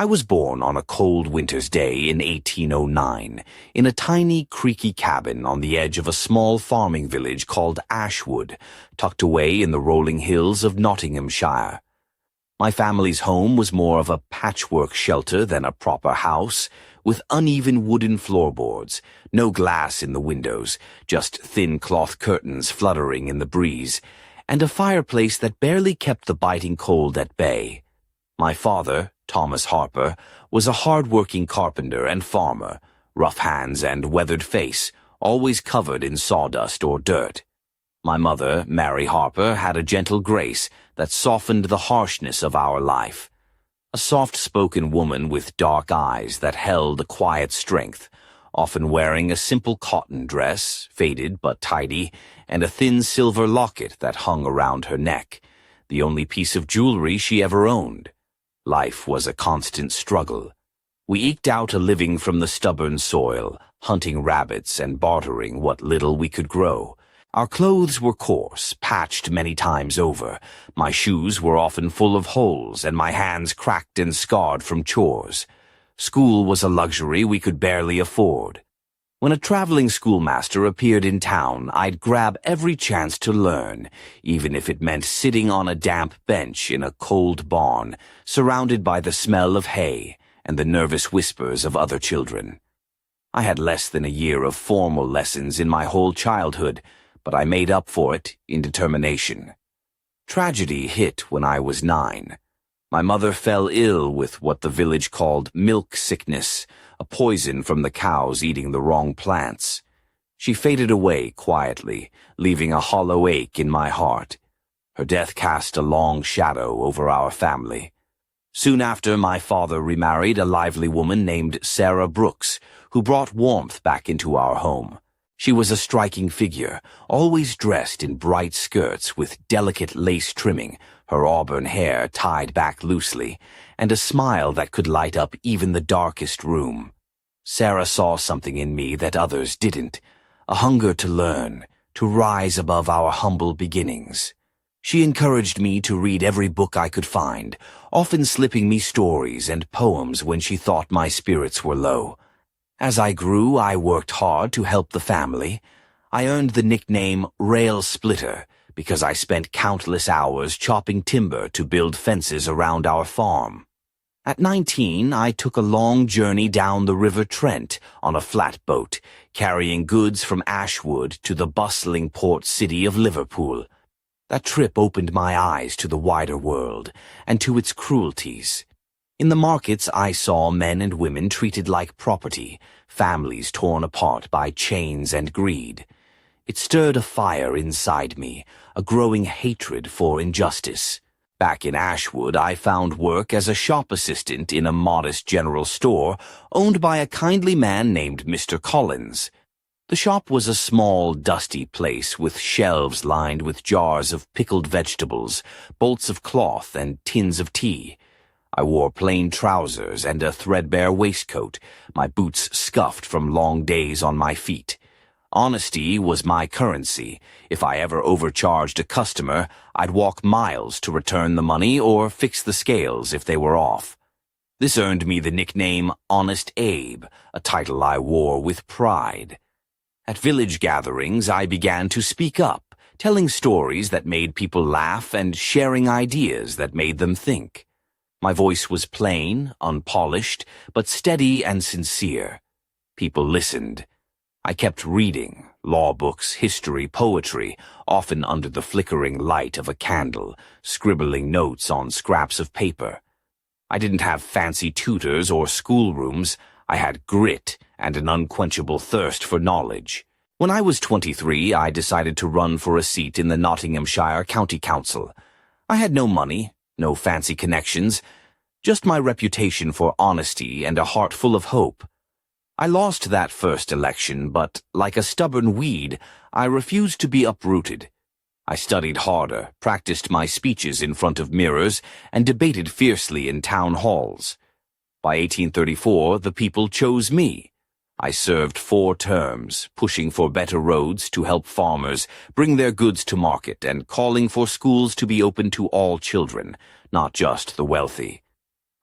I was born on a cold winter's day in 1809 in a tiny, creaky cabin on the edge of a small farming village called Ashwood, tucked away in the rolling hills of Nottinghamshire. My family's home was more of a patchwork shelter than a proper house, with uneven wooden floorboards, no glass in the windows, just thin cloth curtains fluttering in the breeze, and a fireplace that barely kept the biting cold at bay. My father, Thomas Harper, was a hard-working carpenter and farmer, rough hands and weathered face, always covered in sawdust or dirt. My mother, Mary Harper, had a gentle grace that softened the harshness of our life. A soft-spoken woman with dark eyes that held a quiet strength, often wearing a simple cotton dress, faded but tidy, and a thin silver locket that hung around her neck, the only piece of jewelry she ever owned. Life was a constant struggle. We eked out a living from the stubborn soil, hunting rabbits and bartering what little we could grow. Our clothes were coarse, patched many times over. My shoes were often full of holes, and my hands cracked and scarred from chores. School was a luxury we could barely afford. When a traveling schoolmaster appeared in town, I'd grab every chance to learn, even if it meant sitting on a damp bench in a cold barn, surrounded by the smell of hay and the nervous whispers of other children. I had less than a year of formal lessons in my whole childhood, but I made up for it in determination. Tragedy hit when I was 9. My mother fell ill with what the village called milk sickness, a poison from the cows eating the wrong plants. She faded away quietly, leaving a hollow ache in my heart. Her death cast a long shadow over our family. Soon after, my father remarried a lively woman named Sarah Brooks, who brought warmth back into our home. She was a striking figure, always dressed in bright skirts with delicate lace trimming, her auburn hair tied back loosely, and a smile that could light up even the darkest room. Sarah saw something in me that others didn't, a hunger to learn, to rise above our humble beginnings. She encouraged me to read every book I could find, often slipping me stories and poems when she thought my spirits were low. As I grew, I worked hard to help the family. I earned the nickname Rail Splitter because I spent countless hours chopping timber to build fences around our farm. At 19, I took a long journey down the River Trent on a flatboat, carrying goods from Ashwood to the bustling port city of Liverpool. That trip opened my eyes to the wider world and to its cruelties. In the markets, I saw men and women treated like property, families torn apart by chains and greed. It stirred a fire inside me, a growing hatred for injustice. Back in Ashwood, I found work as a shop assistant in a modest general store owned by a kindly man named Mr. Collins. The shop was a small, dusty place with shelves lined with jars of pickled vegetables, bolts of cloth, and tins of tea. I wore plain trousers and a threadbare waistcoat, my boots scuffed from long days on my feet. Honesty was my currency. If I ever overcharged a customer, I'd walk miles to return the money or fix the scales if they were off. This earned me the nickname Honest Abe, a title I wore with pride. At village gatherings, I began to speak up, telling stories that made people laugh and sharing ideas that made them think. My voice was plain, unpolished, but steady and sincere. People listened. I kept reading, law books, history, poetry, often under the flickering light of a candle, scribbling notes on scraps of paper. I didn't have fancy tutors or schoolrooms. I had grit and an unquenchable thirst for knowledge. When I was 23, I decided to run for a seat in the Nottinghamshire County Council. I had no money, no fancy connections, just my reputation for honesty and a heart full of hope. I lost that first election, but, like a stubborn weed, I refused to be uprooted. I studied harder, practiced my speeches in front of mirrors, and debated fiercely in town halls. By 1834, the people chose me. I served 4 terms, pushing for better roads to help farmers bring their goods to market and calling for schools to be open to all children, not just the wealthy.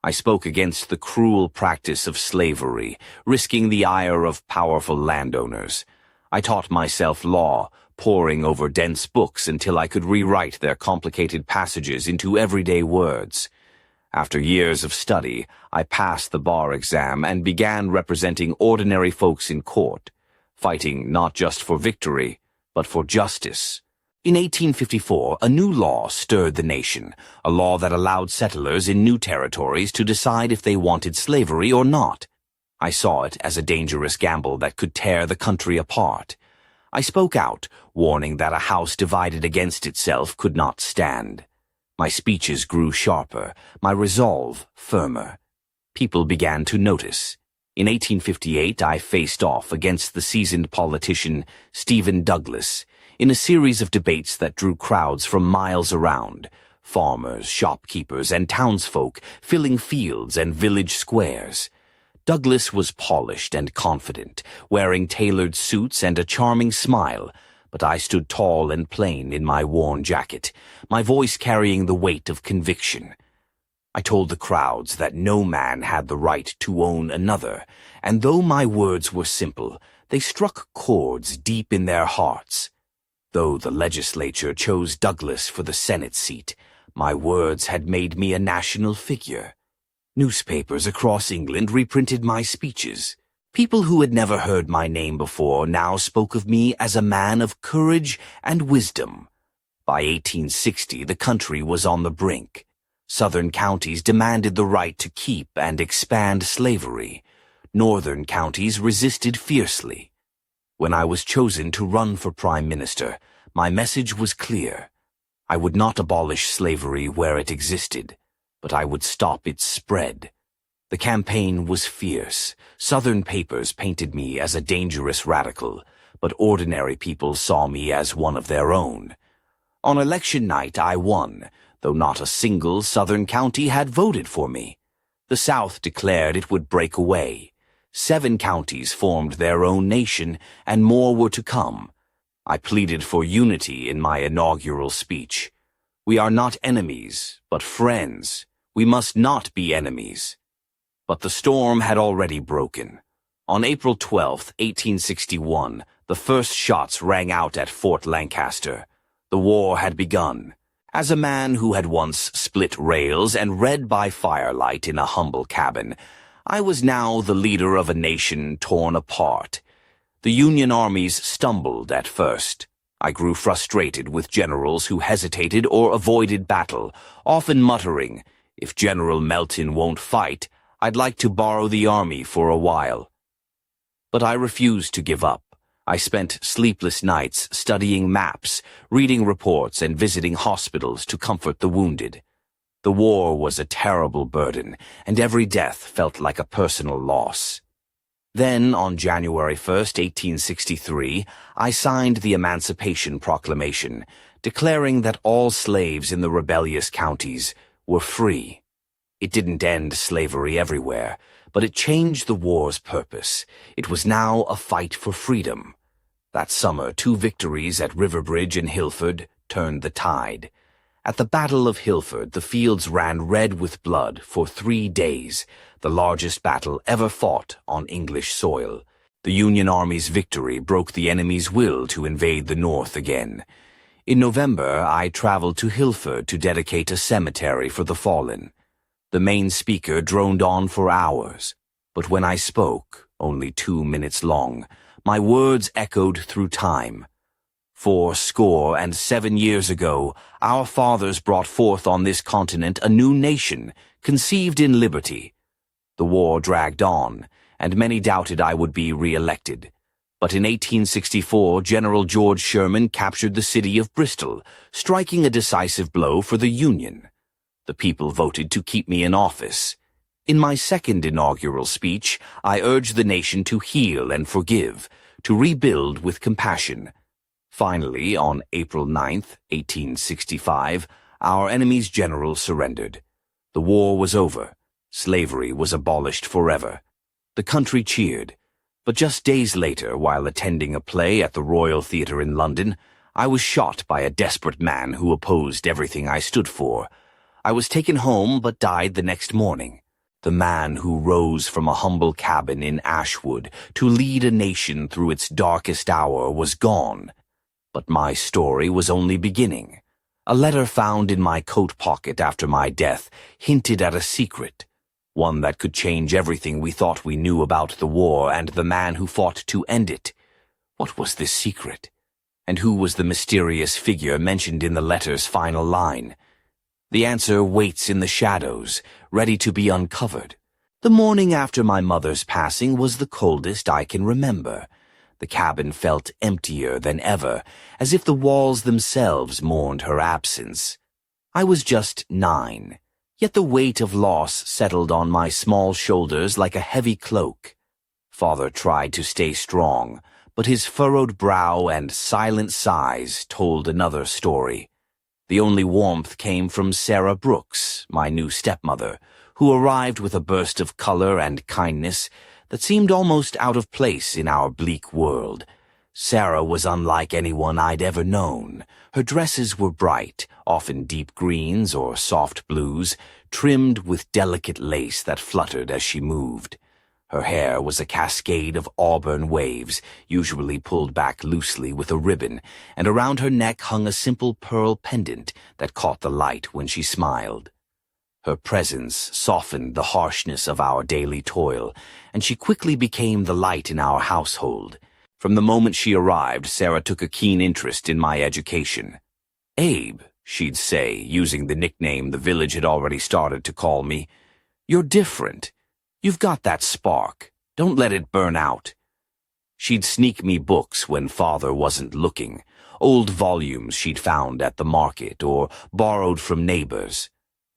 I spoke against the cruel practice of slavery, risking the ire of powerful landowners. I taught myself law, poring over dense books until I could rewrite their complicated passages into everyday words. After years of study, I passed the bar exam and began representing ordinary folks in court, fighting not just for victory, but for justice. In 1854, a new law stirred the nation, a law that allowed settlers in new territories to decide if they wanted slavery or not. I saw it as a dangerous gamble that could tear the country apart. I spoke out, warning that a house divided against itself could not stand. My speeches grew sharper, my resolve firmer. People began to notice. In 1858, I faced off against the seasoned politician Stephen Douglas in a series of debates that drew crowds from miles around, farmers, shopkeepers, and townsfolk filling fields and village squares. Douglas was polished and confident, wearing tailored suits and a charming smile, but I stood tall and plain in my worn jacket, my voice carrying the weight of conviction. I told the crowds that no man had the right to own another, and though my words were simple, they struck chords deep in their hearts. Though the legislature chose Douglas for the Senate seat, my words had made me a national figure. Newspapers across England reprinted my speeches. People who had never heard my name before now spoke of me as a man of courage and wisdom. By 1860, the country was on the brink. Southern counties demanded the right to keep and expand slavery. Northern counties resisted fiercely. When I was chosen to run for Prime Minister, my message was clear. I would not abolish slavery where it existed, but I would stop its spread. The campaign was fierce. Southern papers painted me as a dangerous radical, but ordinary people saw me as one of their own. On election night, I won, though not a single Southern county had voted for me. The South declared it would break away. 7 counties formed their own nation, and more were to come. I pleaded for unity in my inaugural speech. We are not enemies, but friends. We must not be enemies. But the storm had already broken. On April 12, 1861, the first shots rang out at Fort Lancaster. The war had begun. As a man who had once split rails and read by firelight in a humble cabin, I was now the leader of a nation torn apart. The Union armies stumbled at first. I grew frustrated with generals who hesitated or avoided battle, often muttering, "If General Melton won't fight, I'd like to borrow the army for a while." But I refused to give up. I spent sleepless nights studying maps, reading reports, and visiting hospitals to comfort the wounded. The war was a terrible burden, and every death felt like a personal loss. Then, on January 1st, 1863, I signed the Emancipation Proclamation, declaring that all slaves in the rebellious counties were free. It didn't end slavery everywhere, but it changed the war's purpose. It was now a fight for freedom. That summer, 2 victories at River Bridge and Hilford turned the tide. At the Battle of Hilford, the fields ran red with blood for 3 days, the largest battle ever fought on English soil. The Union Army's victory broke the enemy's will to invade the North again. In November, I traveled to Hilford to dedicate a cemetery for the fallen. The main speaker droned on for hours, but when I spoke, only 2 minutes long, my words echoed through time. 77 years ago, our fathers brought forth on this continent a new nation, conceived in liberty. The war dragged on, and many doubted I would be re-elected. But in 1864, General George Sherman captured the city of Bristol, striking a decisive blow for the Union. The people voted to keep me in office. In my second inaugural speech, I urged the nation to heal and forgive, to rebuild with compassion. Finally, on April 9th, 1865, our enemy's general surrendered. The war was over. Slavery was abolished forever. The country cheered. But just days later, while attending a play at the Royal Theatre in London, I was shot by a desperate man who opposed everything I stood for. I was taken home but died the next morning. The man who rose from a humble cabin in Ashwood to lead a nation through its darkest hour was gone. But my story was only beginning. A letter found in my coat pocket after my death hinted at a secret, one that could change everything we thought we knew about the war and the man who fought to end it. What was this secret? And who was the mysterious figure mentioned in the letter's final line? The answer waits in the shadows, ready to be uncovered. The morning after my mother's passing was the coldest I can remember. The cabin felt emptier than ever, as if the walls themselves mourned her absence. I was just 9, yet the weight of loss settled on my small shoulders like a heavy cloak. Father tried to stay strong, but his furrowed brow and silent sighs told another story. The only warmth came from Sarah Brooks, my new stepmother, who arrived with a burst of color and kindness that seemed almost out of place in our bleak world. Sarah was unlike anyone I'd ever known. Her dresses were bright, often deep greens or soft blues, trimmed with delicate lace that fluttered as she moved. Her hair was a cascade of auburn waves, usually pulled back loosely with a ribbon, and around her neck hung a simple pearl pendant that caught the light when she smiled. Her presence softened the harshness of our daily toil, and she quickly became the light in our household. From the moment she arrived, Sarah took a keen interest in my education. "Abe," she'd say, using the nickname the village had already started to call me, "you're different. You've got that spark. Don't let it burn out." She'd sneak me books when Father wasn't looking, old volumes she'd found at the market or borrowed from neighbors.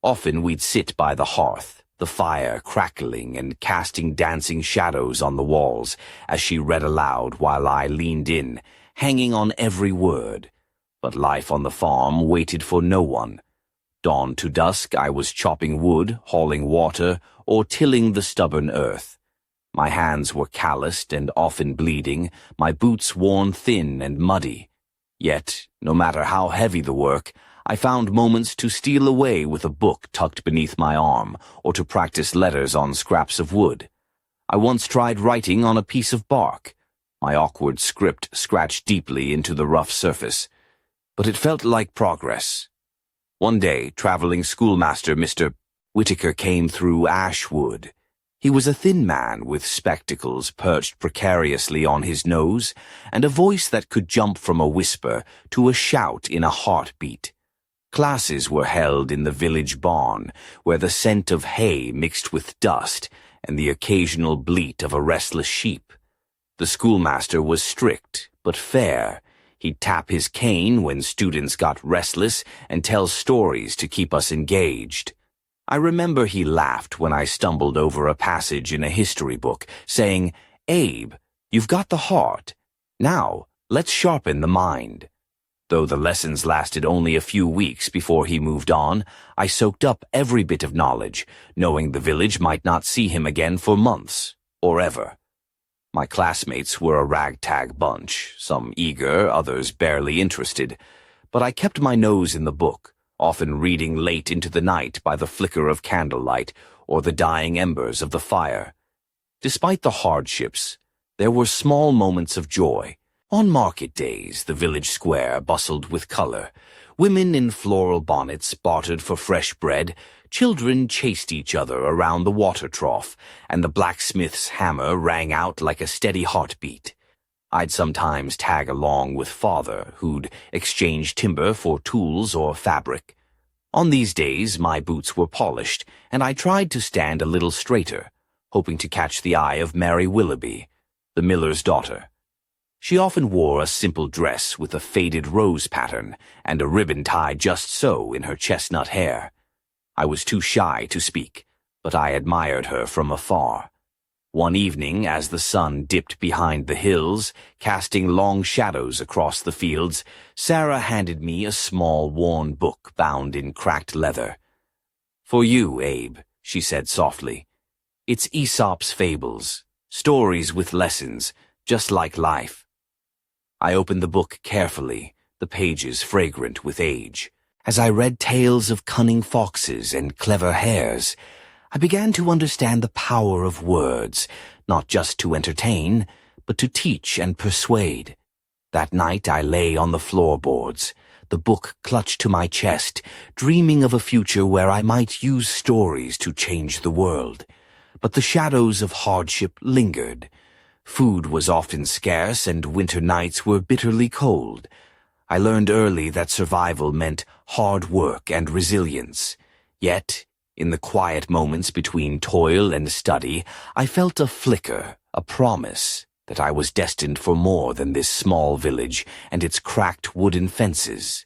Often we'd sit by the hearth, the fire crackling and casting dancing shadows on the walls as she read aloud while I leaned in, hanging on every word. But life on the farm waited for no one. Dawn to dusk I was chopping wood, hauling water, or tilling the stubborn earth. My hands were calloused and often bleeding, my boots worn thin and muddy. Yet, no matter how heavy the work, I found moments to steal away with a book tucked beneath my arm or to practice letters on scraps of wood. I once tried writing on a piece of bark. My awkward script scratched deeply into the rough surface. But it felt like progress. One day, traveling schoolmaster Mr. Whitaker came through Ashwood. He was a thin man with spectacles perched precariously on his nose and a voice that could jump from a whisper to a shout in a heartbeat. Classes were held in the village barn, where the scent of hay mixed with dust and the occasional bleat of a restless sheep. The schoolmaster was strict, but fair. He'd tap his cane when students got restless and tell stories to keep us engaged. I remember he laughed when I stumbled over a passage in a history book, saying, "Abe, you've got the heart. Now, let's sharpen the mind." Though the lessons lasted only a few weeks before he moved on, I soaked up every bit of knowledge, knowing the village might not see him again for months, or ever. My classmates were a ragtag bunch, some eager, others barely interested, but I kept my nose in the book, often reading late into the night by the flicker of candlelight or the dying embers of the fire. Despite the hardships, there were small moments of joy. On market days, the village square bustled with color. Women in floral bonnets bartered for fresh bread, children chased each other around the water trough, and the blacksmith's hammer rang out like a steady heartbeat. I'd sometimes tag along with Father, who'd exchange timber for tools or fabric. On these days, my boots were polished, and I tried to stand a little straighter, hoping to catch the eye of Mary Willoughby, the miller's daughter. She often wore a simple dress with a faded rose pattern and a ribbon tied just so in her chestnut hair. I was too shy to speak, but I admired her from afar. One evening, as the sun dipped behind the hills, casting long shadows across the fields, Sarah handed me a small, worn book bound in cracked leather. "For you, Abe," she said softly. "It's Aesop's fables, stories with lessons, just like life." I opened the book carefully, the pages fragrant with age. As I read tales of cunning foxes and clever hares, I began to understand the power of words, not just to entertain, but to teach and persuade. That night I lay on the floorboards, the book clutched to my chest, dreaming of a future where I might use stories to change the world. But the shadows of hardship lingered. Food was often scarce and winter nights were bitterly cold. I learned early that survival meant hard work and resilience. Yet, in the quiet moments between toil and study, I felt a flicker, a promise, that I was destined for more than this small village and its cracked wooden fences.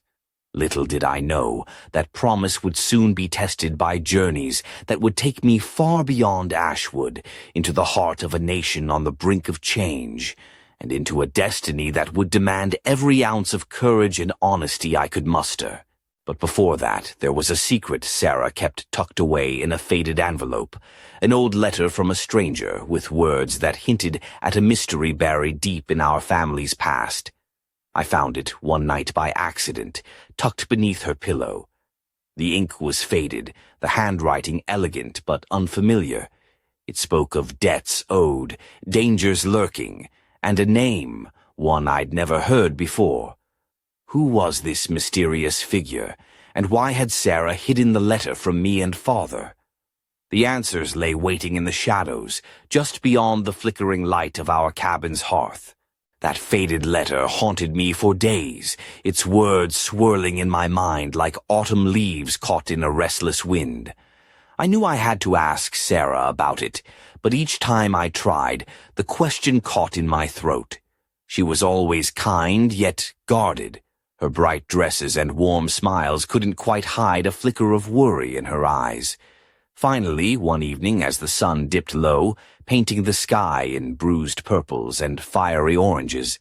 Little did I know that promise would soon be tested by journeys that would take me far beyond Ashwood, into the heart of a nation on the brink of change, and into a destiny that would demand every ounce of courage and honesty I could muster. But before that, there was a secret Sarah kept tucked away in a faded envelope, an old letter from a stranger with words that hinted at a mystery buried deep in our family's past. I found it one night by accident, tucked beneath her pillow. The ink was faded, the handwriting elegant but unfamiliar. It spoke of debts owed, dangers lurking, and a name, one I'd never heard before. Who was this mysterious figure, and why had Sarah hidden the letter from me and Father? The answers lay waiting in the shadows, just beyond the flickering light of our cabin's hearth. That faded letter haunted me for days, its words swirling in my mind like autumn leaves caught in a restless wind. I knew I had to ask Sarah about it, but each time I tried, the question caught in my throat. She was always kind, yet guarded. Her bright dresses and warm smiles couldn't quite hide a flicker of worry in her eyes. Finally, one evening as the sun dipped low, painting the sky in bruised purples and fiery oranges,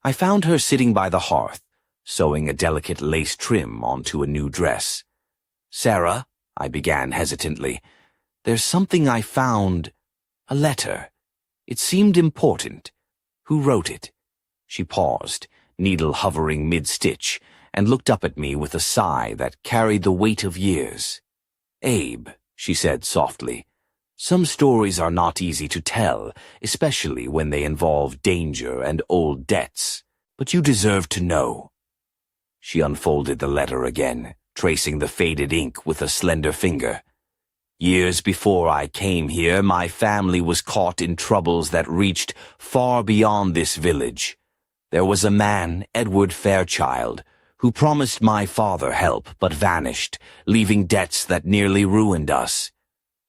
I found her sitting by the hearth, sewing a delicate lace trim onto a new dress. "Sarah," I began hesitantly, "there's something I found. A letter. It seemed important. Who wrote it?" She paused, needle hovering mid-stitch, and looked up at me with a sigh that carried the weight of years. "Abe," she said softly, "some stories are not easy to tell, especially when they involve danger and old debts. But you deserve to know." She unfolded the letter again, tracing the faded ink with a slender finger. "Years before I came here, my family was caught in troubles that reached far beyond this village. There was a man, Edward Fairchild, who promised my father help but vanished, leaving debts that nearly ruined us.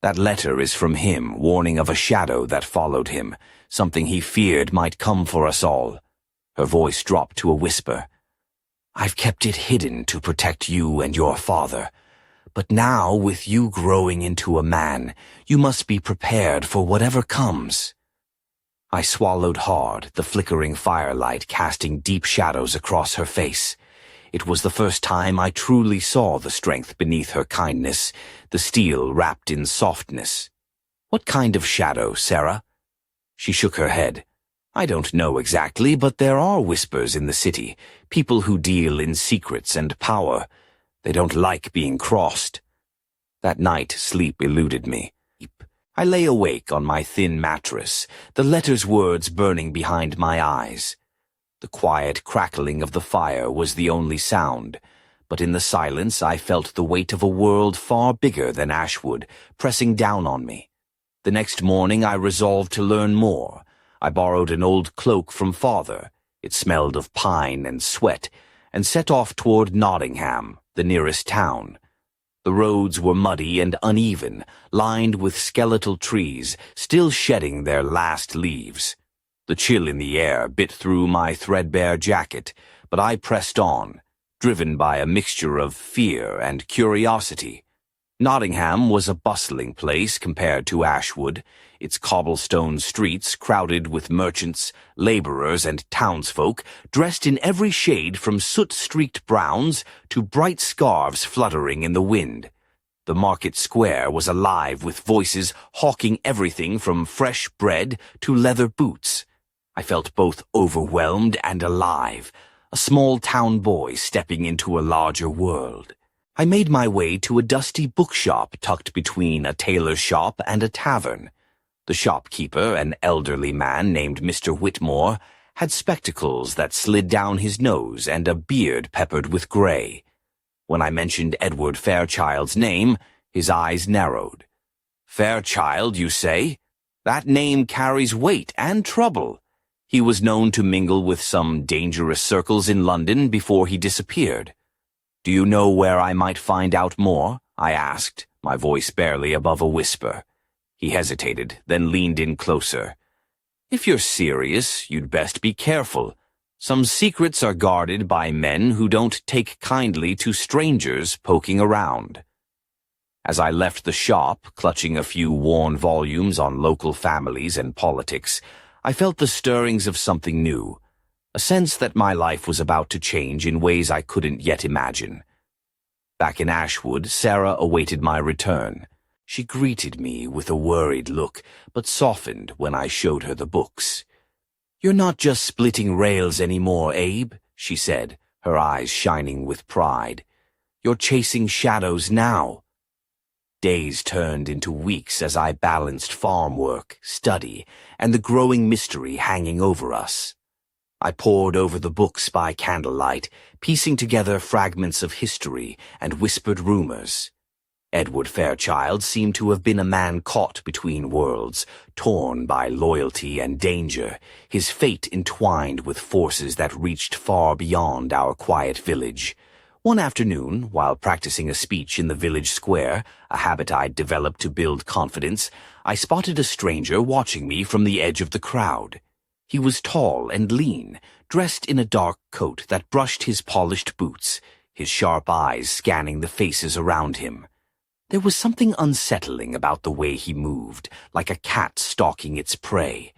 That letter is from him, warning of a shadow that followed him, something he feared might come for us all." Her voice dropped to a whisper. "I've kept it hidden to protect you and your father. But now, with you growing into a man, you must be prepared for whatever comes." I swallowed hard, the flickering firelight casting deep shadows across her face. It was the first time I truly saw the strength beneath her kindness, the steel wrapped in softness. "What kind of shadow, Sarah?" She shook her head. "I don't know exactly, but there are whispers in the city, people who deal in secrets and power. They don't like being crossed." That night sleep eluded me. I lay awake on my thin mattress, the letter's words burning behind my eyes. The quiet crackling of the fire was the only sound, but in the silence I felt the weight of a world far bigger than Ashwood pressing down on me. The next morning I resolved to learn more. I borrowed an old cloak from Father. It smelled of pine and sweat, and set off toward Nottingham, the nearest town. The roads were muddy and uneven, lined with skeletal trees, still shedding their last leaves. The chill in the air bit through my threadbare jacket, but I pressed on, driven by a mixture of fear and curiosity. Nottingham was a bustling place compared to Ashwood, its cobblestone streets crowded with merchants, labourers, and townsfolk, dressed in every shade from soot-streaked browns to bright scarves fluttering in the wind. The market square was alive with voices hawking everything from fresh bread to leather boots. I felt both overwhelmed and alive, a small town boy stepping into a larger world. I made my way to a dusty bookshop tucked between a tailor's shop and a tavern. The shopkeeper, an elderly man named Mr. Whitmore, had spectacles that slid down his nose and a beard peppered with gray. When I mentioned Edward Fairchild's name, his eyes narrowed. "Fairchild, you say? That name carries weight and trouble. He was known to mingle with some dangerous circles in London before he disappeared. Do you know where I might find out more?" I asked, my voice barely above a whisper. He hesitated, then leaned in closer. "If you're serious, you'd best be careful. Some secrets are guarded by men who don't take kindly to strangers poking around." As I left the shop, clutching a few worn volumes on local families and politics, I felt the stirrings of something new, a sense that my life was about to change in ways I couldn't yet imagine. Back in Ashwood, Sarah awaited my return. She greeted me with a worried look, but softened when I showed her the books. "You're not just splitting rails anymore, Abe," she said, her eyes shining with pride. "You're chasing shadows now." Days turned into weeks as I balanced farm work, study, and the growing mystery hanging over us. I pored over the books by candlelight, piecing together fragments of history and whispered rumors. Edward Fairchild seemed to have been a man caught between worlds, torn by loyalty and danger, his fate entwined with forces that reached far beyond our quiet village. One afternoon, while practicing a speech in the village square, a habit I'd developed to build confidence, I spotted a stranger watching me from the edge of the crowd. He was tall and lean, dressed in a dark coat that brushed his polished boots, his sharp eyes scanning the faces around him. There was something unsettling about the way he moved, like a cat stalking its prey.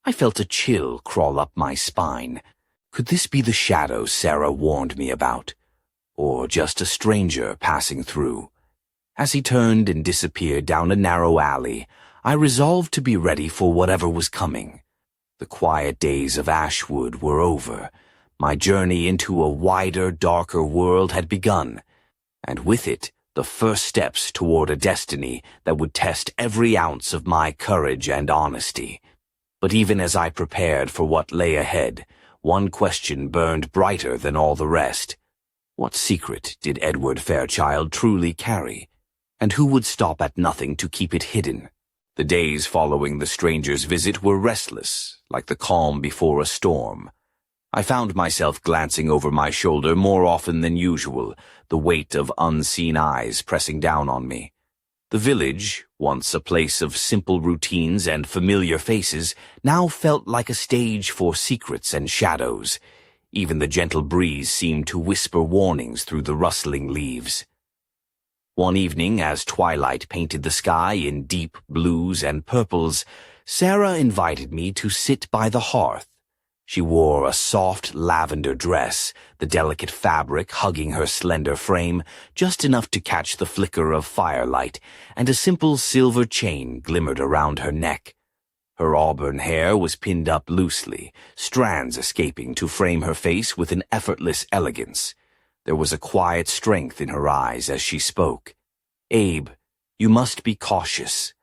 I felt a chill crawl up my spine. Could this be the shadow Sarah warned me about? Or just a stranger passing through? As he turned and disappeared down a narrow alley, I resolved to be ready for whatever was coming. The quiet days of Ashwood were over. My journey into a wider, darker world had begun, and with it, the first steps toward a destiny that would test every ounce of my courage and honesty. But even as I prepared for what lay ahead, one question burned brighter than all the rest. What secret did Edward Fairchild truly carry? And who would stop at nothing to keep it hidden? The days following the stranger's visit were restless, like the calm before a storm. I found myself glancing over my shoulder more often than usual, the weight of unseen eyes pressing down on me. The village, once a place of simple routines and familiar faces, now felt like a stage for secrets and shadows. Even the gentle breeze seemed to whisper warnings through the rustling leaves. One evening, as twilight painted the sky in deep blues and purples, Sarah invited me to sit by the hearth. She wore a soft lavender dress, the delicate fabric hugging her slender frame, just enough to catch the flicker of firelight, and a simple silver chain glimmered around her neck. Her auburn hair was pinned up loosely, strands escaping to frame her face with an effortless elegance. There was a quiet strength in her eyes as she spoke. "Abe, you must be cautious.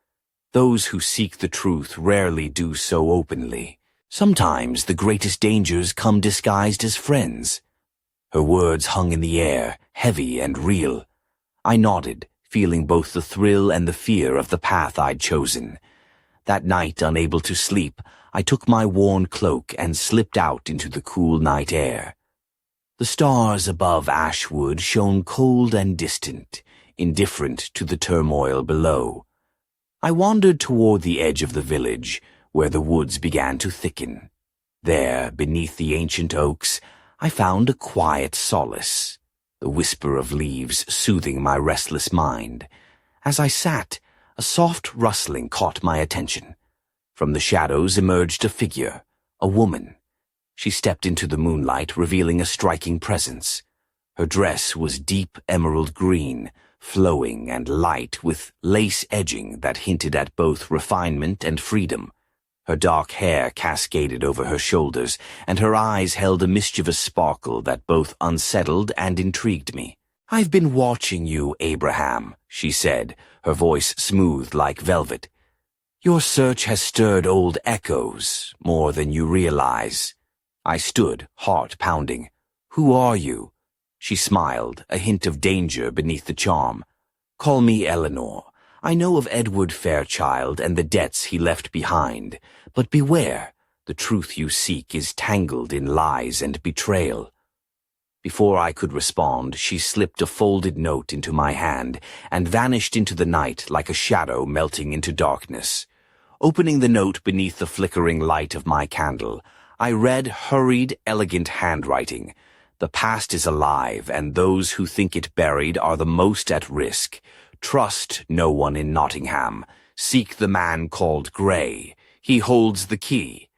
Those who seek the truth rarely do so openly. Sometimes the greatest dangers come disguised as friends." Her words hung in the air, heavy and real. I nodded, feeling both the thrill and the fear of the path I'd chosen. That night, unable to sleep, I took my worn cloak and slipped out into the cool night air. The stars above Ashwood shone cold and distant, indifferent to the turmoil below. I wandered toward the edge of the village, where the woods began to thicken. There, beneath the ancient oaks, I found a quiet solace, the whisper of leaves soothing my restless mind. As I sat, a soft rustling caught my attention. From the shadows emerged a figure, a woman. She stepped into the moonlight, revealing a striking presence. Her dress was deep emerald green, flowing and light with lace edging that hinted at both refinement and freedom. Her dark hair cascaded over her shoulders, and her eyes held a mischievous sparkle that both unsettled and intrigued me. "I've been watching you, Abraham," she said, her voice smooth like velvet. "Your search has stirred old echoes, more than you realize." I stood, heart pounding. "Who are you?" She smiled, a hint of danger beneath the charm. "Call me Eleanor. I know of Edward Fairchild and the debts he left behind, but beware, the truth you seek is tangled in lies and betrayal." Before I could respond, she slipped a folded note into my hand and vanished into the night like a shadow melting into darkness. Opening the note beneath the flickering light of my candle, I read hurried, elegant handwriting. "The past is alive, and those who think it buried are the most at risk. Trust no one in Nottingham. Seek the man called Grey. He holds the key."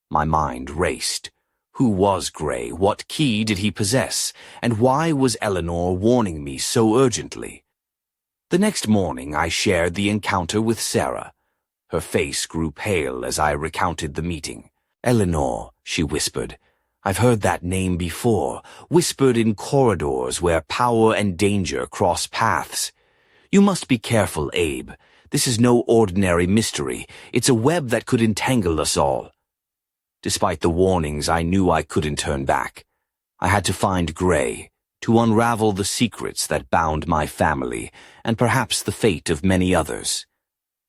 My mind raced. Who was Grey? What key did he possess? And why was Eleanor warning me so urgently? The next morning I shared the encounter with Sarah. Her face grew pale as I recounted the meeting. "Eleanor," she whispered. "I've heard that name before, whispered in corridors where power and danger cross paths. You must be careful, Abe. This is no ordinary mystery. It's a web that could entangle us all." Despite the warnings, I knew I couldn't turn back. I had to find Grey, to unravel the secrets that bound my family, and perhaps the fate of many others.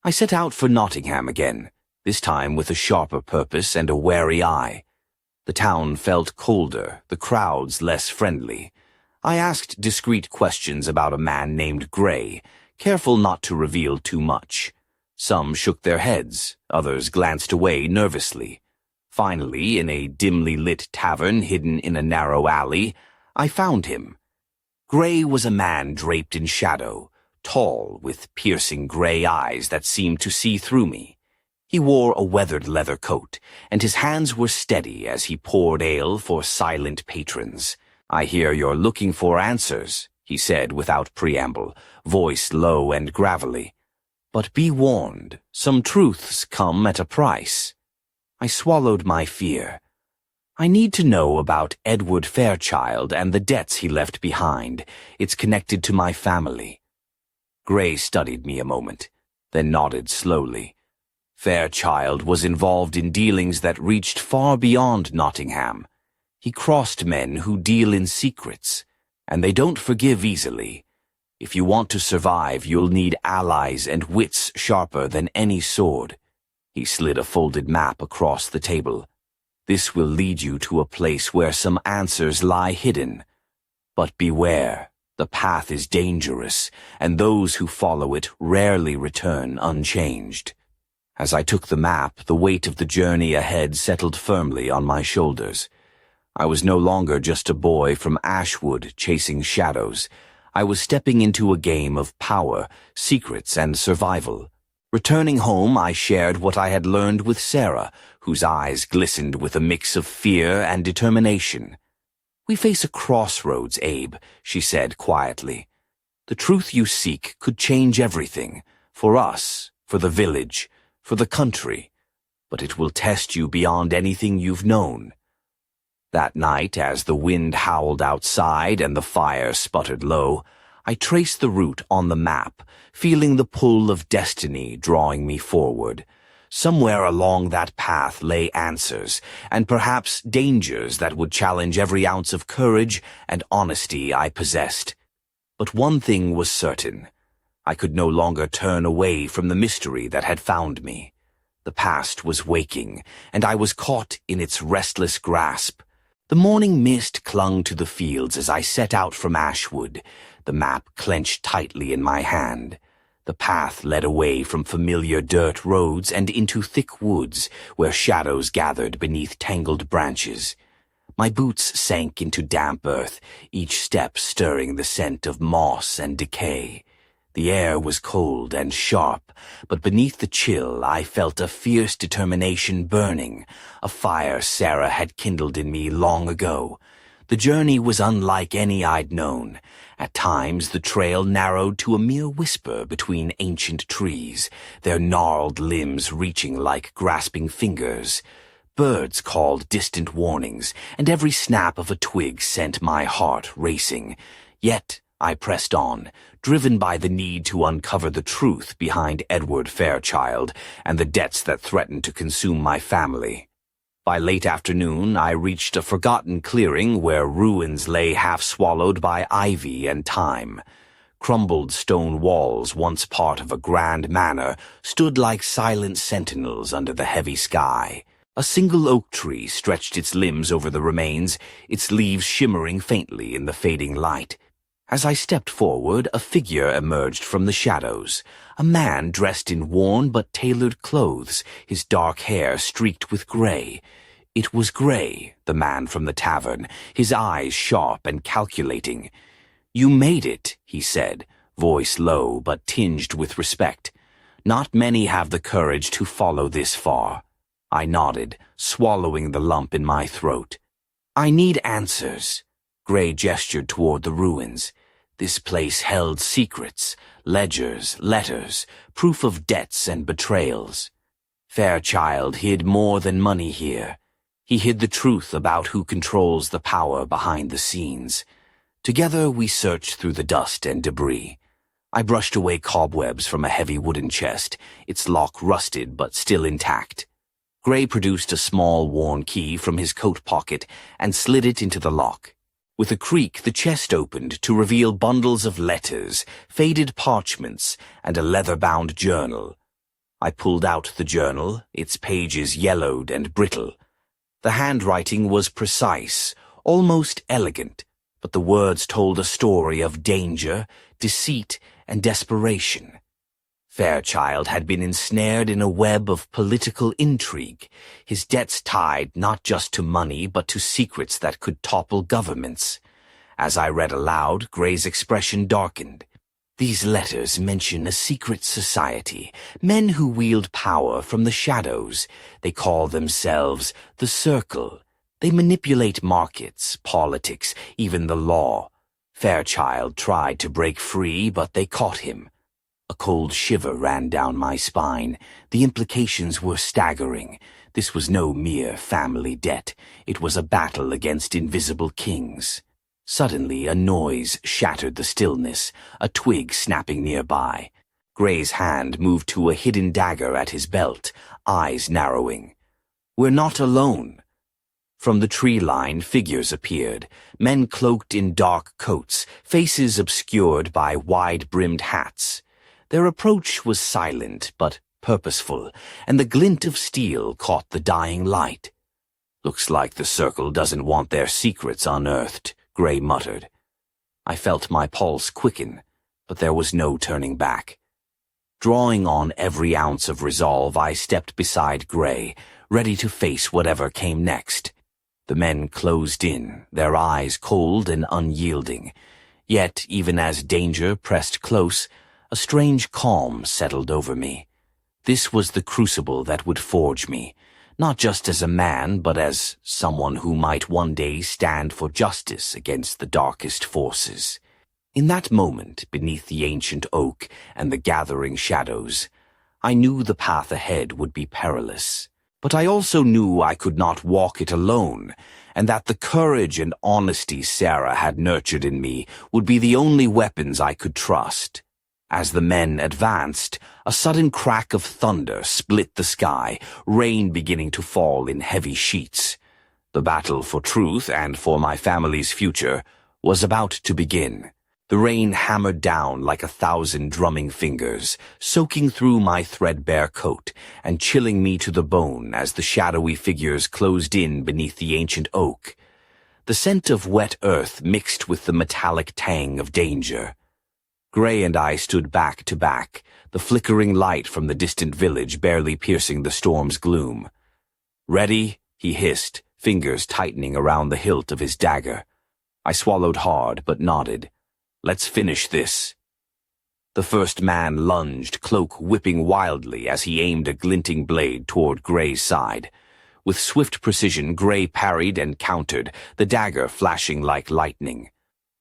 I set out for Nottingham again, this time with a sharper purpose and a wary eye. The town felt colder, the crowds less friendly. I asked discreet questions about a man named Grey, careful not to reveal too much. Some shook their heads, others glanced away nervously. Finally, in a dimly lit tavern hidden in a narrow alley, I found him. Grey was a man draped in shadow, tall, with piercing gray eyes that seemed to see through me. He wore a weathered leather coat, and his hands were steady as he poured ale for silent patrons. "I hear you're looking for answers," he said without preamble, voice low and gravelly. "But be warned, some truths come at a price." I swallowed my fear. "I need to know about Edward Fairchild and the debts he left behind. It's connected to my family." Grey studied me a moment, then nodded slowly. "Fairchild was involved in dealings that reached far beyond Nottingham. He crossed men who deal in secrets, and they don't forgive easily. If you want to survive, you'll need allies and wits sharper than any sword." He slid a folded map across the table. "This will lead you to a place where some answers lie hidden. But beware. The path is dangerous, and those who follow it rarely return unchanged." As I took the map, the weight of the journey ahead settled firmly on my shoulders. I was no longer just a boy from Ashwood chasing shadows. I was stepping into a game of power, secrets, and survival. Returning home, I shared what I had learned with Sarah, whose eyes glistened with a mix of fear and determination. "We face a crossroads, Abe," she said quietly. "The truth you seek could change everything, for us, for the village, for the country, but it will test you beyond anything you've known." That night, as the wind howled outside and the fire sputtered low, I traced the route on the map, feeling the pull of destiny drawing me forward. Somewhere along that path lay answers, and perhaps dangers that would challenge every ounce of courage and honesty I possessed. But one thing was certain. I could no longer turn away from the mystery that had found me. The past was waking, and I was caught in its restless grasp. The morning mist clung to the fields as I set out from Ashwood, the map clenched tightly in my hand. The path led away from familiar dirt roads and into thick woods where shadows gathered beneath tangled branches. My boots sank into damp earth, each step stirring the scent of moss and decay. The air was cold and sharp, but beneath the chill I felt a fierce determination burning, a fire Sarah had kindled in me long ago. The journey was unlike any I'd known. At times the trail narrowed to a mere whisper between ancient trees, their gnarled limbs reaching like grasping fingers. Birds called distant warnings, and every snap of a twig sent my heart racing. Yet I pressed on, driven by the need to uncover the truth behind Edward Fairchild and the debts that threatened to consume my family. By late afternoon, I reached a forgotten clearing where ruins lay half swallowed by ivy and time. Crumbled stone walls, once part of a grand manor, stood like silent sentinels under the heavy sky. A single oak tree stretched its limbs over the remains, its leaves shimmering faintly in the fading light. As I stepped forward, a figure emerged from the shadows. A man dressed in worn but tailored clothes, his dark hair streaked with gray. It was Gray, the man from the tavern, his eyes sharp and calculating. "You made it," he said, voice low but tinged with respect. "Not many have the courage to follow this far." I nodded, swallowing the lump in my throat. "I need answers." Gray gestured toward the ruins. This place held secrets, ledgers, letters, proof of debts and betrayals. Fairchild hid more than money here. He hid the truth about who controls the power behind the scenes. Together we searched through the dust and debris. I brushed away cobwebs from a heavy wooden chest, its lock rusted but still intact. Gray produced a small worn key from his coat pocket and slid it into the lock. With a creak, the chest opened to reveal bundles of letters, faded parchments, and a leather-bound journal. I pulled out the journal, its pages yellowed and brittle. The handwriting was precise, almost elegant, but the words told a story of danger, deceit, and desperation. Fairchild had been ensnared in a web of political intrigue, his debts tied not just to money but to secrets that could topple governments. As I read aloud, Gray's expression darkened. "These letters mention a secret society, men who wield power from the shadows. They call themselves the Circle. They manipulate markets, politics, even the law. Fairchild tried to break free, but they caught him." A cold shiver ran down my spine. The implications were staggering. This was no mere family debt. It was a battle against invisible kings. Suddenly, a noise shattered the stillness, a twig snapping nearby. Gray's hand moved to a hidden dagger at his belt, eyes narrowing. "We're not alone." From the tree line, figures appeared, men cloaked in dark coats, faces obscured by wide-brimmed hats. Their approach was silent but purposeful, and the glint of steel caught the dying light. "Looks like the Circle doesn't want their secrets unearthed," Gray muttered. I felt my pulse quicken, but there was no turning back. Drawing on every ounce of resolve, I stepped beside Gray, ready to face whatever came next. The men closed in, their eyes cold and unyielding. Yet, even as danger pressed close, a strange calm settled over me. This was the crucible that would forge me, not just as a man, but as someone who might one day stand for justice against the darkest forces. In that moment, beneath the ancient oak and the gathering shadows, I knew the path ahead would be perilous. But I also knew I could not walk it alone, and that the courage and honesty Sarah had nurtured in me would be the only weapons I could trust. As the men advanced, a sudden crack of thunder split the sky, rain beginning to fall in heavy sheets. The battle for truth and for my family's future was about to begin. The rain hammered down like 1,000 drumming fingers, soaking through my threadbare coat and chilling me to the bone as the shadowy figures closed in beneath the ancient oak. The scent of wet earth mixed with the metallic tang of danger. Gray and I stood back to back, the flickering light from the distant village barely piercing the storm's gloom. "Ready?" he hissed, fingers tightening around the hilt of his dagger. I swallowed hard, but nodded. "Let's finish this." The first man lunged, cloak whipping wildly as he aimed a glinting blade toward Gray's side. With swift precision, Gray parried and countered, the dagger flashing like lightning.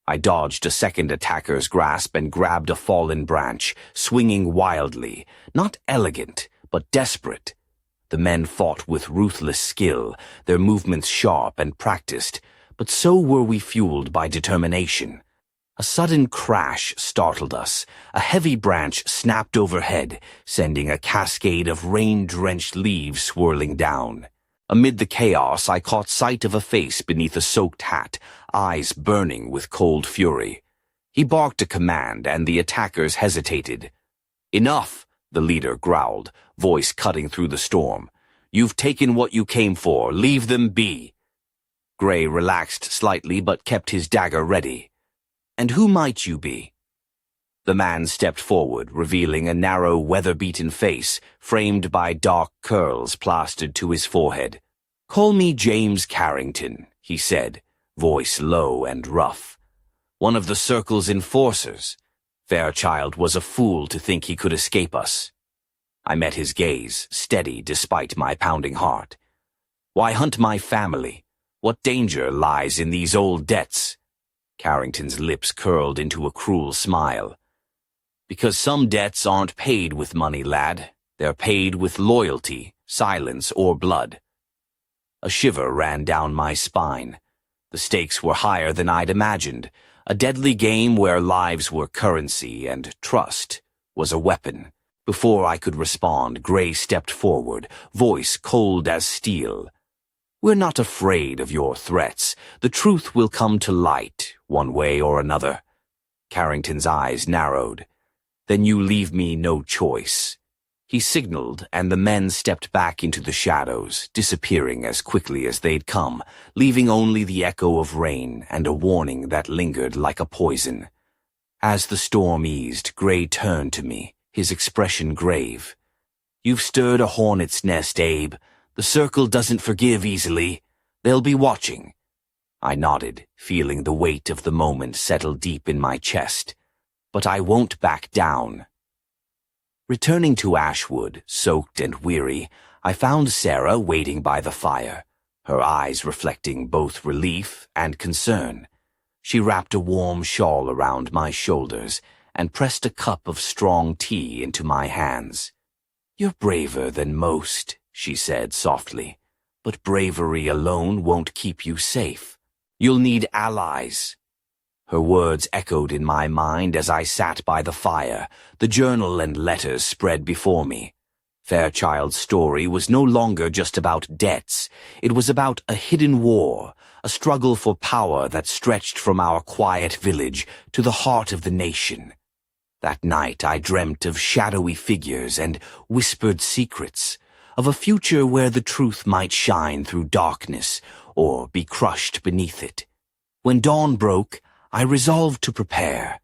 I dodged a second attacker's grasp and grabbed a fallen branch, swinging wildly, not elegant, but desperate. The men fought with ruthless skill, their movements sharp and practiced, but so were we fueled by determination. A sudden crash startled us. A heavy branch snapped overhead, sending a cascade of rain-drenched leaves swirling down. Amid the chaos, I caught sight of a face beneath a soaked hat, eyes burning with cold fury. He barked a command, and the attackers hesitated. "Enough," the leader growled, voice cutting through the storm. "You've taken what you came for. Leave them be." Gray relaxed slightly but kept his dagger ready. "And who might you be?" The man stepped forward, revealing a narrow, weather-beaten face, framed by dark curls plastered to his forehead. "Call me James Carrington," he said, voice low and rough. "One of the Circle's enforcers. Fairchild was a fool to think he could escape us." I met his gaze, steady despite my pounding heart. "Why hunt my family? What danger lies in these old debts?" Carrington's lips curled into a cruel smile. "Because some debts aren't paid with money, lad. They're paid with loyalty, silence, or blood." A shiver ran down my spine. The stakes were higher than I'd imagined. A deadly game where lives were currency and trust was a weapon. Before I could respond, Gray stepped forward, voice cold as steel. "We're not afraid of your threats. The truth will come to light, one way or another." Carrington's eyes narrowed. "Then you leave me no choice." He signaled, and the men stepped back into the shadows, disappearing as quickly as they'd come, leaving only the echo of rain and a warning that lingered like a poison. As the storm eased, Gray turned to me, his expression grave. "You've stirred a hornet's nest, Abe. The Circle doesn't forgive easily. They'll be watching." I nodded, feeling the weight of the moment settle deep in my chest. "But I won't back down." Returning to Ashwood, soaked and weary, I found Sarah waiting by the fire, her eyes reflecting both relief and concern. She wrapped a warm shawl around my shoulders and pressed a cup of strong tea into my hands. "You're braver than most," she said softly, "but bravery alone won't keep you safe. You'll need allies." Her words echoed in my mind as I sat by the fire, the journal and letters spread before me. Fairchild's story was no longer just about debts. It was about a hidden war, a struggle for power that stretched from our quiet village to the heart of the nation. That night I dreamt of shadowy figures and whispered secrets, of a future where the truth might shine through darkness or be crushed beneath it. When dawn broke, I resolved to prepare.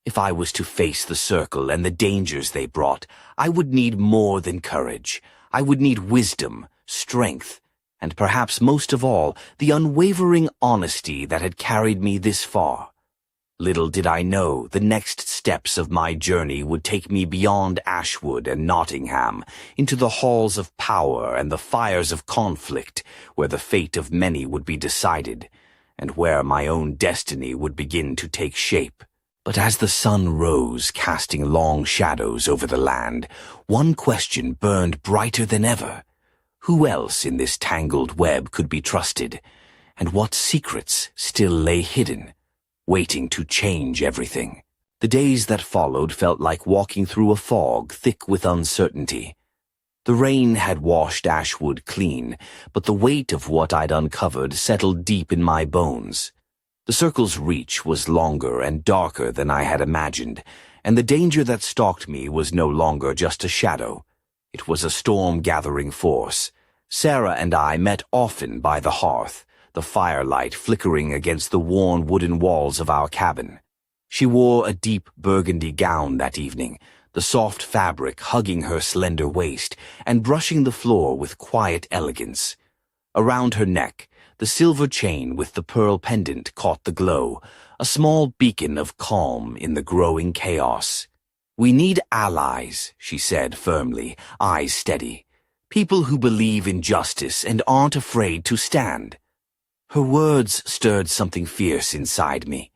If I was to face the Circle and the dangers they brought, I would need more than courage. I would need wisdom, strength, and perhaps most of all, the unwavering honesty that had carried me this far. Little did I know the next steps of my journey would take me beyond Ashwood and Nottingham, into the halls of power and the fires of conflict, where the fate of many would be decided, and where my own destiny would begin to take shape. But as the sun rose, casting long shadows over the land, one question burned brighter than ever. Who else in this tangled web could be trusted, and what secrets still lay hidden, waiting to change everything? The days that followed felt like walking through a fog thick with uncertainty. The rain had washed Ashwood clean, but the weight of what I'd uncovered settled deep in my bones. The Circle's reach was longer and darker than I had imagined, and the danger that stalked me was no longer just a shadow. It was a storm-gathering force. Sarah and I met often by the hearth, the firelight flickering against the worn wooden walls of our cabin. She wore a deep burgundy gown that evening, the soft fabric hugging her slender waist and brushing the floor with quiet elegance. Around her neck, the silver chain with the pearl pendant caught the glow, a small beacon of calm in the growing chaos. "We need allies," she said firmly, eyes steady. "People who believe in justice and aren't afraid to stand." Her words stirred something fierce inside me.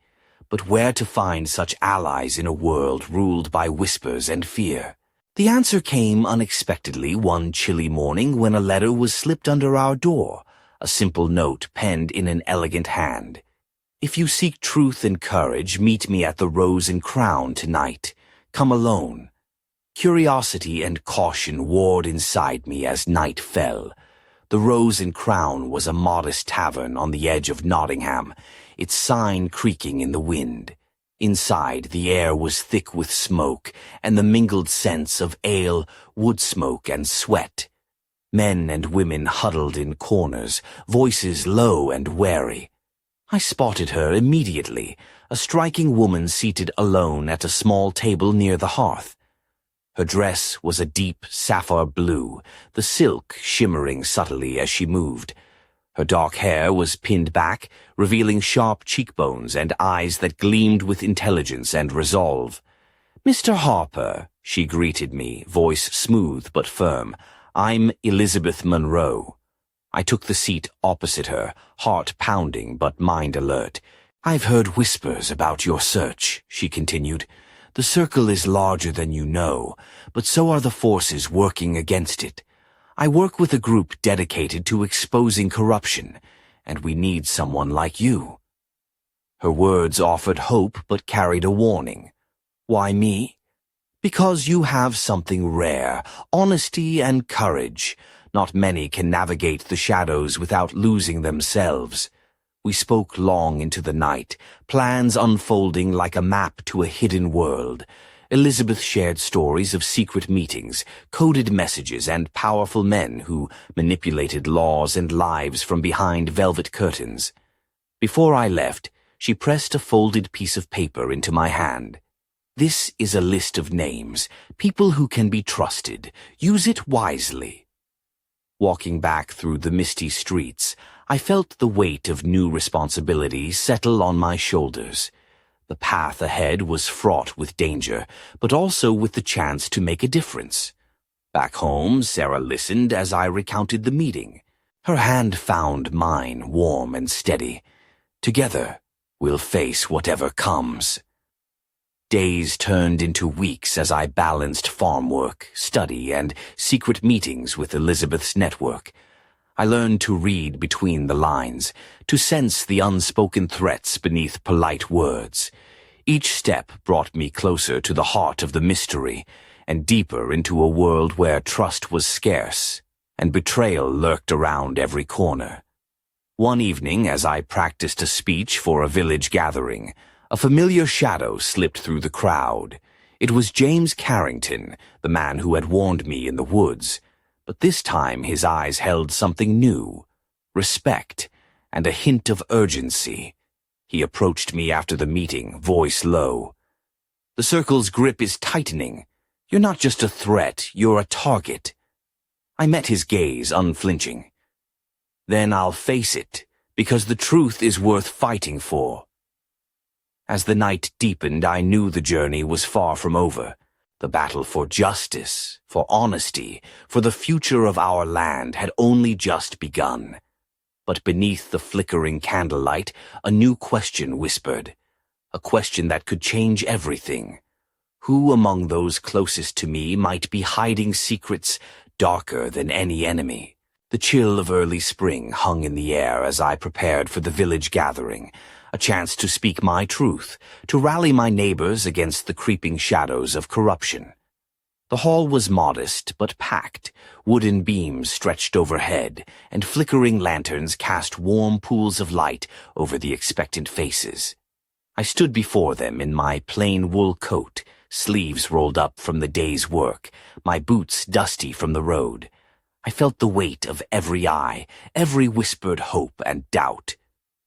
But where to find such allies in a world ruled by whispers and fear? The answer came unexpectedly one chilly morning when a letter was slipped under our door, a simple note penned in an elegant hand. If you seek truth and courage, meet me at the Rose and Crown tonight. Come alone. Curiosity and caution warred inside me as night fell. The Rose and Crown was a modest tavern on the edge of Nottingham, its sign creaking in the wind. Inside, the air was thick with smoke and the mingled scents of ale, wood smoke, and sweat. Men and women huddled in corners, voices low and wary. I spotted her immediately, a striking woman seated alone at a small table near the hearth. Her dress was a deep sapphire blue, the silk shimmering subtly as she moved. Her dark hair was pinned back, revealing sharp cheekbones and eyes that gleamed with intelligence and resolve. "Mr. Harper," she greeted me, voice smooth but firm. "I'm Elizabeth Monroe." I took the seat opposite her, heart pounding but mind alert. "I've heard whispers about your search," she continued. "The circle is larger than you know, but so are the forces working against it. I work with a group dedicated to exposing corruption, and we need someone like you." Her words offered hope but carried a warning. "Why me?" "Because you have something rare, honesty and courage. Not many can navigate the shadows without losing themselves." We spoke long into the night, plans unfolding like a map to a hidden world. Elizabeth shared stories of secret meetings, coded messages, and powerful men who manipulated laws and lives from behind velvet curtains. Before I left, she pressed a folded piece of paper into my hand. "This is a list of names, people who can be trusted. Use it wisely." Walking back through the misty streets, I felt the weight of new responsibility settle on my shoulders. The path ahead was fraught with danger, but also with the chance to make a difference. Back home, Sarah listened as I recounted the meeting. Her hand found mine, warm and steady. Together, we'll face whatever comes. Days turned into weeks as I balanced farm work, study, and secret meetings with Elizabeth's network. I learned to read between the lines, to sense the unspoken threats beneath polite words. Each step brought me closer to the heart of the mystery, and deeper into a world where trust was scarce, and betrayal lurked around every corner. One evening, as I practiced a speech for a village gathering, a familiar shadow slipped through the crowd. It was James Carrington, the man who had warned me in the woods. But this time his eyes held something new, respect, and a hint of urgency. He approached me after the meeting, voice low. "The circle's grip is tightening. You're not just a threat, you're a target." I met his gaze, unflinching. "Then I'll face it, because the truth is worth fighting for." As the night deepened, I knew the journey was far from over. The battle for justice, for honesty, for the future of our land had only just begun. But beneath the flickering candlelight, a new question whispered. A question that could change everything. Who among those closest to me might be hiding secrets darker than any enemy? The chill of early spring hung in the air as I prepared for the village gathering. A chance to speak my truth, to rally my neighbors against the creeping shadows of corruption. The hall was modest but packed. Wooden beams stretched overhead, and flickering lanterns cast warm pools of light over the expectant faces. I stood before them in my plain wool coat, sleeves rolled up from the day's work, my boots dusty from the road. I felt the weight of every eye, every whispered hope and doubt.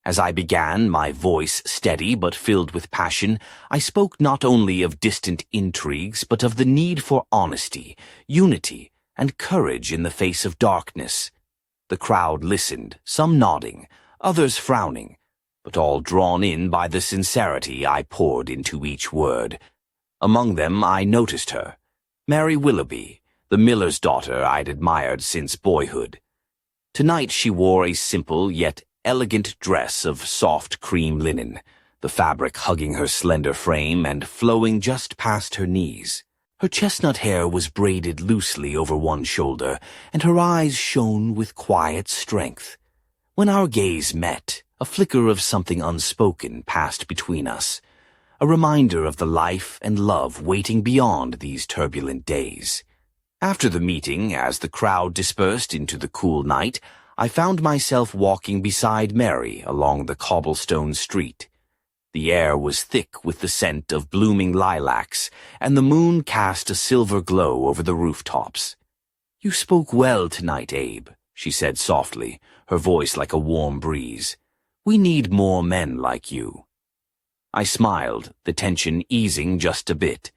As I began, my voice steady but filled with passion, I spoke not only of distant intrigues, but of the need for honesty, unity, and courage in the face of darkness. The crowd listened, some nodding, others frowning, but all drawn in by the sincerity I poured into each word. Among them I noticed her, Mary Willoughby, the miller's daughter I'd admired since boyhood. Tonight she wore a simple yet elegant dress of soft cream linen, the fabric hugging her slender frame and flowing just past her knees. Her chestnut hair was braided loosely over one shoulder, and her eyes shone with quiet strength. When our gaze met, A flicker of something unspoken passed between us, a reminder of the life and love waiting beyond these turbulent days. After the meeting, as the crowd dispersed into the cool night, I found myself walking beside Mary along the cobblestone street. The air was thick with the scent of blooming lilacs, and the moon cast a silver glow over the rooftops. "You spoke well tonight, Abe," she said softly, her voice like a warm breeze. "We need more men like you." I smiled, the tension easing just a bit.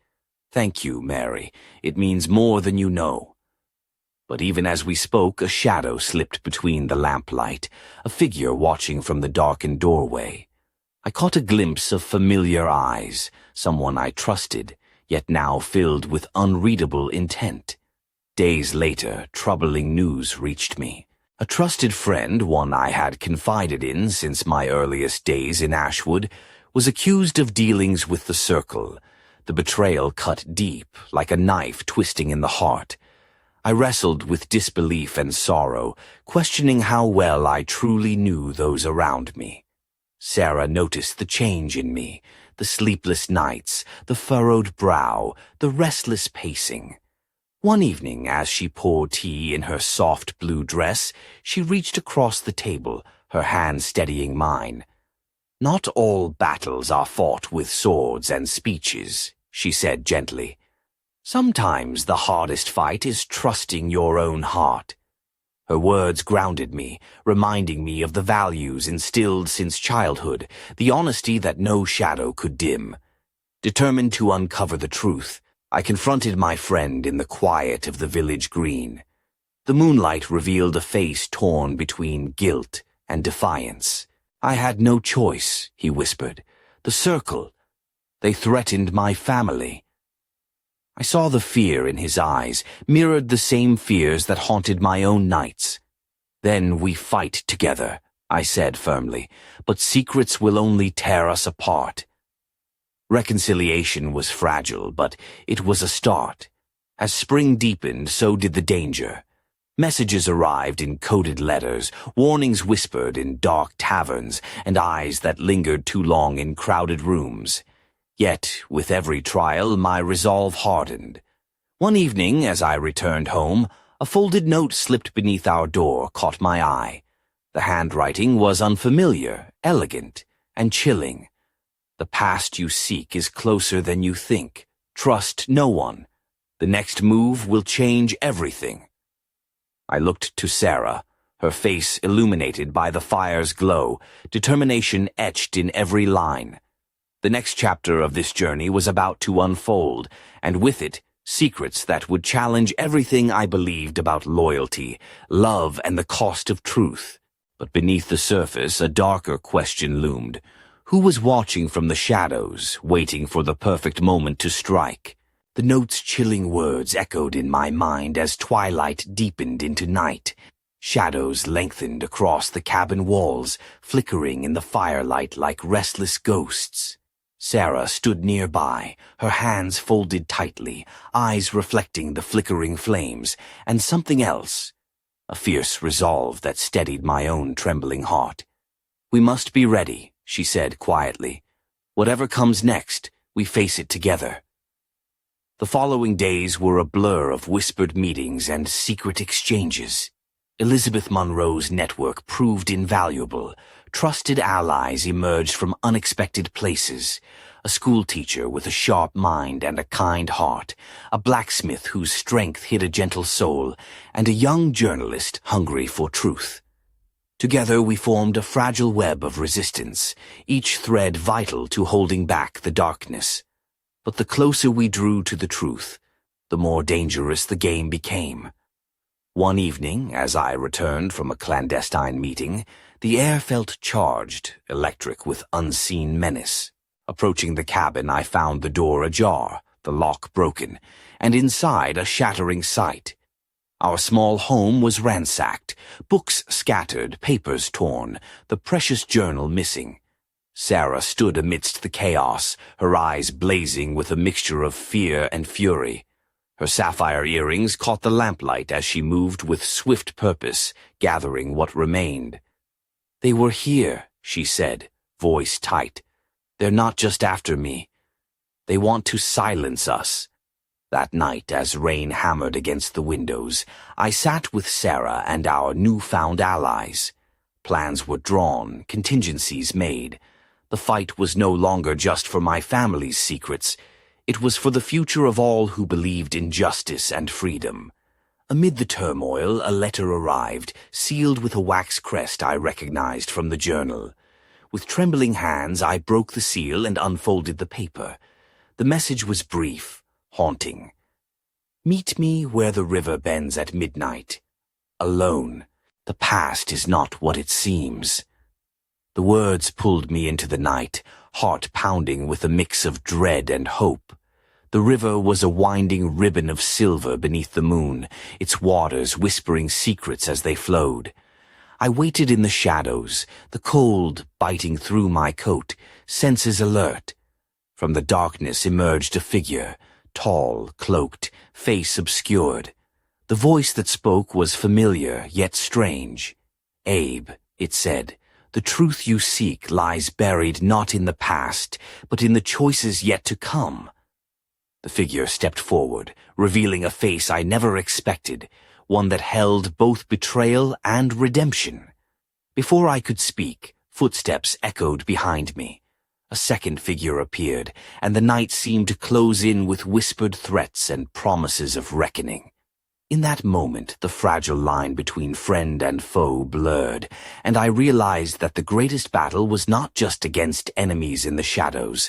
"Thank you, Mary. It means more than you know." But even as we spoke, a shadow slipped between the lamplight, a figure watching from the darkened doorway. I caught a glimpse of familiar eyes, someone I trusted, yet now filled with unreadable intent. Days later, troubling news reached me. A trusted friend, one I had confided in since my earliest days in Ashwood, was accused of dealings with the Circle. The betrayal cut deep, like a knife twisting in the heart. I wrestled with disbelief and sorrow, questioning how well I truly knew those around me. Sarah noticed the change in me, the sleepless nights, the furrowed brow, the restless pacing. One evening, as she poured tea in her soft blue dress, she reached across the table, her hand steadying mine. "Not all battles are fought with swords and speeches," she said gently. "Sometimes the hardest fight is trusting your own heart." Her words grounded me, reminding me of the values instilled since childhood, the honesty that no shadow could dim. Determined to uncover the truth, I confronted my friend in the quiet of the village green. The moonlight revealed a face torn between guilt and defiance. "I had no choice," he whispered. "The Circle. They threatened my family." I saw the fear in his eyes, mirrored the same fears that haunted my own nights. "Then we fight together," I said firmly, "but secrets will only tear us apart." Reconciliation was fragile, but it was a start. As spring deepened, so did the danger. Messages arrived in coded letters, warnings whispered in dark taverns, and eyes that lingered too long in crowded rooms. Yet, with every trial, my resolve hardened. One evening, as I returned home, a folded note slipped beneath our door caught my eye. The handwriting was unfamiliar, elegant, and chilling. "The past you seek is closer than you think. Trust no one. The next move will change everything." I looked to Sarah, her face illuminated by the fire's glow, determination etched in every line. The next chapter of this journey was about to unfold, and with it, secrets that would challenge everything I believed about loyalty, love, and the cost of truth. But beneath the surface, a darker question loomed. Who was watching from the shadows, waiting for the perfect moment to strike? The note's chilling words echoed in my mind as twilight deepened into night. Shadows lengthened across the cabin walls, flickering in the firelight like restless ghosts. Sarah stood nearby, her hands folded tightly, eyes reflecting the flickering flames, and something else, a fierce resolve that steadied my own trembling heart. "We must be ready," she said quietly. "Whatever comes next, we face it together." The following days were a blur of whispered meetings and secret exchanges. Elizabeth Monroe's network proved invaluable. Trusted allies emerged from unexpected places. A schoolteacher with a sharp mind and a kind heart, a blacksmith whose strength hid a gentle soul, and a young journalist hungry for truth. Together we formed a fragile web of resistance, each thread vital to holding back the darkness. But the closer we drew to the truth, the more dangerous the game became. One evening, as I returned from a clandestine meeting, the air felt charged, electric with unseen menace. Approaching the cabin, I found the door ajar, the lock broken, and inside a shattering sight. Our small home was ransacked, books scattered, papers torn, the precious journal missing. Sarah stood amidst the chaos, her eyes blazing with a mixture of fear and fury. Her sapphire earrings caught the lamplight as she moved with swift purpose, gathering what remained. "They were here," she said, voice tight. "They're not just after me. They want to silence us." That night, as rain hammered against the windows, I sat with Sarah and our newfound allies. Plans were drawn, contingencies made. The fight was no longer just for my family's secrets. It was for the future of all who believed in justice and freedom. Amid the turmoil, a letter arrived, sealed with a wax crest I recognized from the journal. With trembling hands, I broke the seal and unfolded the paper. The message was brief, haunting. "Meet me where the river bends at midnight. Alone. The past is not what it seems." The words pulled me into the night, heart pounding with a mix of dread and hope. The river was a winding ribbon of silver beneath the moon, its waters whispering secrets as they flowed. I waited in the shadows, the cold biting through my coat, senses alert. From the darkness emerged a figure, tall, cloaked, face obscured. The voice that spoke was familiar, yet strange. "Abe," it said, "the truth you seek lies buried not in the past, but in the choices yet to come." The figure stepped forward, revealing a face I never expected, one that held both betrayal and redemption. Before I could speak, footsteps echoed behind me. A second figure appeared, and the night seemed to close in with whispered threats and promises of reckoning. In that moment, the fragile line between friend and foe blurred, and I realized that the greatest battle was not just against enemies in the shadows,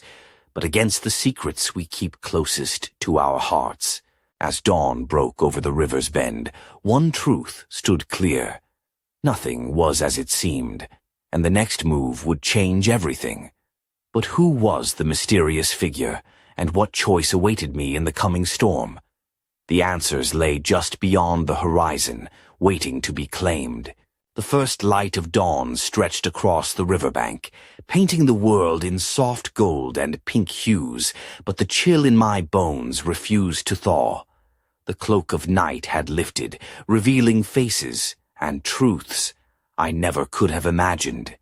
but against the secrets we keep closest to our hearts. As dawn broke over the river's bend, one truth stood clear. Nothing was as it seemed, and the next move would change everything. But who was the mysterious figure, and what choice awaited me in the coming storm? The answers lay just beyond the horizon, waiting to be claimed. The first light of dawn stretched across the riverbank, painting the world in soft gold and pink hues, but the chill in my bones refused to thaw. The cloak of night had lifted, revealing faces and truths I never could have imagined.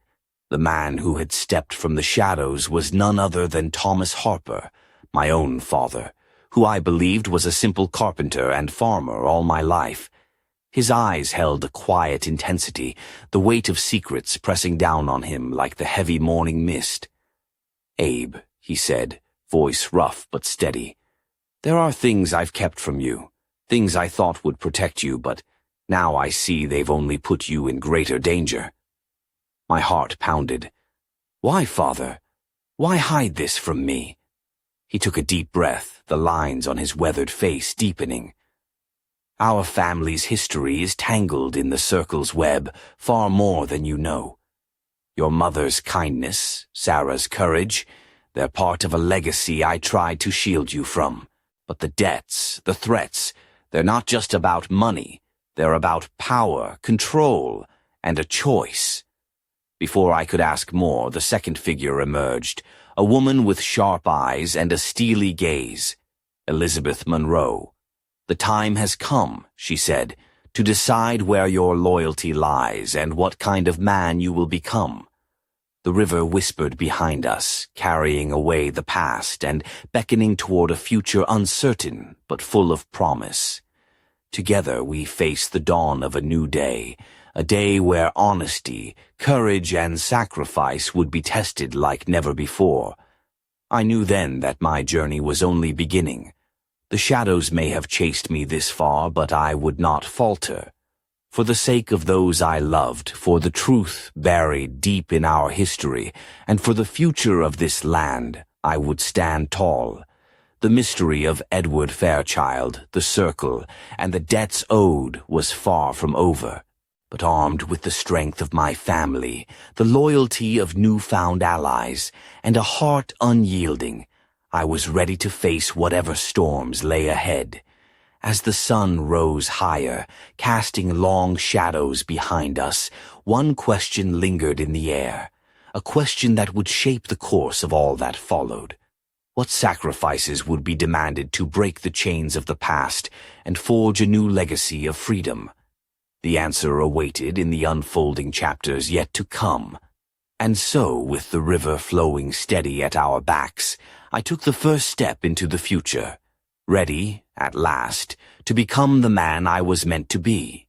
The man who had stepped from the shadows was none other than Thomas Harper, my own father, who I believed was a simple carpenter and farmer all my life. His eyes held a quiet intensity, the weight of secrets pressing down on him like the heavy morning mist. "Abe," he said, voice rough but steady, "there are things I've kept from you, things I thought would protect you, but now I see they've only put you in greater danger." My heart pounded. "Why, Father? Why hide this from me?" He took a deep breath, the lines on his weathered face deepening. "Our family's history is tangled in the circle's web far more than you know. Your mother's kindness, Sarah's courage, they're part of a legacy I tried to shield you from. But the debts, the threats, they're not just about money. They're about power, control, and a choice." Before I could ask more, the second figure emerged, a woman with sharp eyes and a steely gaze. Elizabeth Monroe. "The time has come," she said, "to decide where your loyalty lies and what kind of man you will become." The river whispered behind us, carrying away the past and beckoning toward a future uncertain but full of promise. Together we faced the dawn of a new day, a day where honesty, courage, and sacrifice would be tested like never before. I knew then that my journey was only beginning. The shadows may have chased me this far, but I would not falter. For the sake of those I loved, for the truth buried deep in our history, and for the future of this land, I would stand tall. The mystery of Edward Fairchild, the circle, and the debts owed was far from over. But armed with the strength of my family, the loyalty of newfound allies, and a heart unyielding, I was ready to face whatever storms lay ahead. As the sun rose higher, casting long shadows behind us, one question lingered in the air, a question that would shape the course of all that followed. What sacrifices would be demanded to break the chains of the past and forge a new legacy of freedom? The answer awaited in the unfolding chapters yet to come. And so, with the river flowing steady at our backs, I took the first step into the future, ready, at last, to become the man I was meant to be.